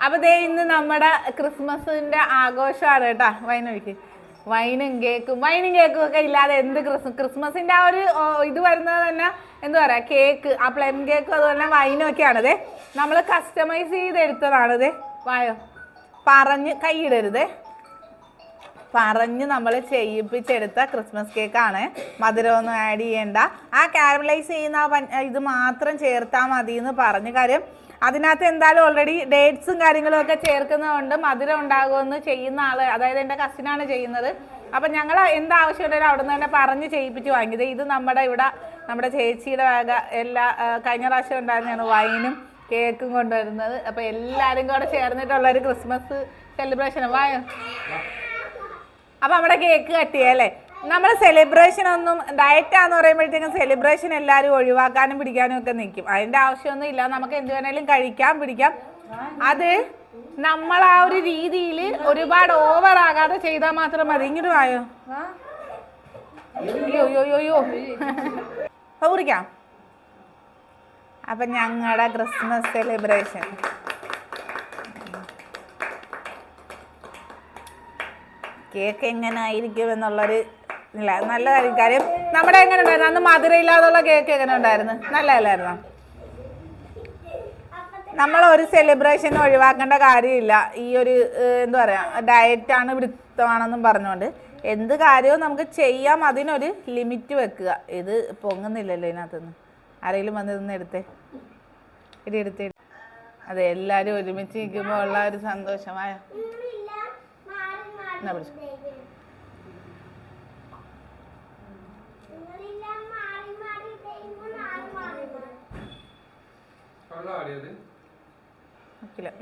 അപ്പൊ ദേ ഇന്ന് നമ്മുടെ ക്രിസ്മസിന്റെ ആഘോഷമാണ് കേട്ടാ. വൈനൊഴിക്ക്. വൈനും കേക്കും ഒക്കെ ഇല്ലാതെ എന്ത് ക്രിസ്മസിന്റെ ആ ഒരു ഇത് വരുന്നത് തന്നെ എന്താ പറയാ, കേക്ക്, ആ പ്ലം കേക്കും അതുപോലെ വൈനും ഒക്കെയാണ്. ഇതേ നമ്മൾ കസ്റ്റമൈസ് ചെയ്തെടുത്തതാണ്. ഇതേ വായോ, പറഞ്ഞ് കൈയിടരുത്, പറഞ്ഞ് നമ്മൾ ചെയ്യിപ്പിച്ചെടുത്ത ക്രിസ്മസ് കേക്കാണ്. മധുരമൊന്നും ആഡ് ചെയ്യേണ്ട, ആ കാരമലൈസ് ചെയ്യുന്ന ഇത് മാത്രം ചേർത്താൽ മതി എന്ന് പറഞ്ഞു. കാര്യം അതിനകത്ത് എന്തായാലും ഓൾറെഡി ഡേറ്റ്സും കാര്യങ്ങളും ഒക്കെ ചേർക്കുന്നതുകൊണ്ട് മധുരം ഉണ്ടാകുമെന്ന് ചെയ്യുന്ന ആൾ, അതായത് എൻ്റെ കസിനാണ് ചെയ്യുന്നത്. അപ്പം ഞങ്ങൾ എന്താവശ്യമുണ്ടെങ്കിലും അവിടെ നിന്ന് തന്നെ പറഞ്ഞ് ചെയ്യിപ്പിച്ച് വാങ്ങിയത്. ഇത് നമ്മുടെ ചേച്ചിയുടെ വക എല്ലാ കഴിഞ്ഞ പ്രാവശ്യം ഉണ്ടായിരുന്നാണ് വൈനും കേക്കും കൊണ്ടുവരുന്നത്. അപ്പോൾ എല്ലാവരും കൂടെ ചേർന്നിട്ടുള്ളൊരു ക്രിസ്മസ് സെലിബ്രേഷൻ. വായോ. അപ്പം നമ്മുടെ കേക്ക് കട്ടിയല്ലേ. നമ്മൾ സെലിബ്രേഷൻ ഒന്നും ഡയറ്റാന്ന് പറയുമ്പോഴത്തേക്കും സെലിബ്രേഷൻ എല്ലാവരും ഒഴിവാക്കാനും പിടിക്കാനും ഒക്കെ നിൽക്കും. അതിൻ്റെ ആവശ്യമൊന്നും ഇല്ല, നമുക്ക് എന്ത് വേണേലും കഴിക്കാം പിടിക്കാം. അത് നമ്മൾ ആ ഒരു രീതിയിൽ ഒരുപാട് ഓവർ ആകാതെ ചെയ്താൽ മാത്രം മതി. ഇങ്ങോട്ട് വായോ. അയ്യോ കുറിക്കാം. അപ്പം ഞങ്ങളുടെ ക്രിസ്മസ് സെലിബ്രേഷൻ കേക്ക് എങ്ങനെ ആയിരിക്കും എന്നുള്ളൊരു ഇല്ല, നല്ല കാര്യം. നമ്മുടെ എങ്ങനെ ഉണ്ടായിരുന്നു അന്ന് മധുരം ഇല്ലാതുള്ള കേക്ക് എങ്ങനെ ഉണ്ടായിരുന്നു? നല്ലതല്ലായിരുന്നോ? നമ്മൾ ഒരു സെലിബ്രേഷൻ ഒഴിവാക്കേണ്ട കാര്യമില്ല. ഈ ഒരു എന്താ പറയുക, ഡയറ്റാണ് വൃത്തമാണെന്നും പറഞ്ഞുകൊണ്ട് എന്ത് കാര്യവും നമുക്ക് ചെയ്യാം. അതിനൊരു ലിമിറ്റ് വെക്കുക. ഇത് പൊങ്ങുന്നില്ലല്ലോ ഇതിനകത്തുനിന്ന്. ആരെങ്കിലും വന്ന് ഇതൊന്ന് എടുത്തേ, എടുത്തേ. അതെ, എല്ലാവരും ഒരുമിച്ച് നിൽക്കുമ്പോൾ ഉള്ള ഒരു സന്തോഷമായ എന്നാ പിടിച്ചു.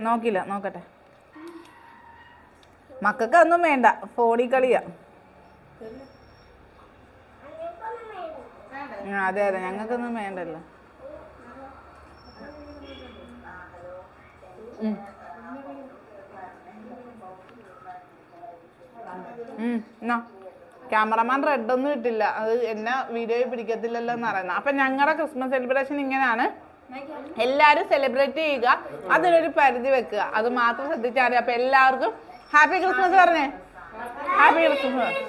നോക്കില്ല, നോക്കട്ടെ. മക്കൾക്ക് ഒന്നും വേണ്ട, ഫോണിൽ കളിയാ. അതെ അതെ, ഞങ്ങൾക്കൊന്നും വേണ്ടല്ലോ. ക്യാമറമാൻ റെഡൊന്നും ഇട്ടില്ല, അത് എന്നെ വീഡിയോയിൽ പിടിക്കത്തില്ലല്ലോ എന്ന് പറയുന്നത്. അപ്പം ഞങ്ങളുടെ ക്രിസ്മസ് സെലിബ്രേഷൻ ഇങ്ങനെയാണ്. എല്ലാവരും സെലിബ്രേറ്റ് ചെയ്യുക, അതിനൊരു പരിധി വെക്കുക, അത് മാത്രം ശ്രദ്ധിച്ചാൽ മതി. അപ്പം എല്ലാവർക്കും ഹാപ്പി ക്രിസ്മസ് പറഞ്ഞേ. Happy Christmas.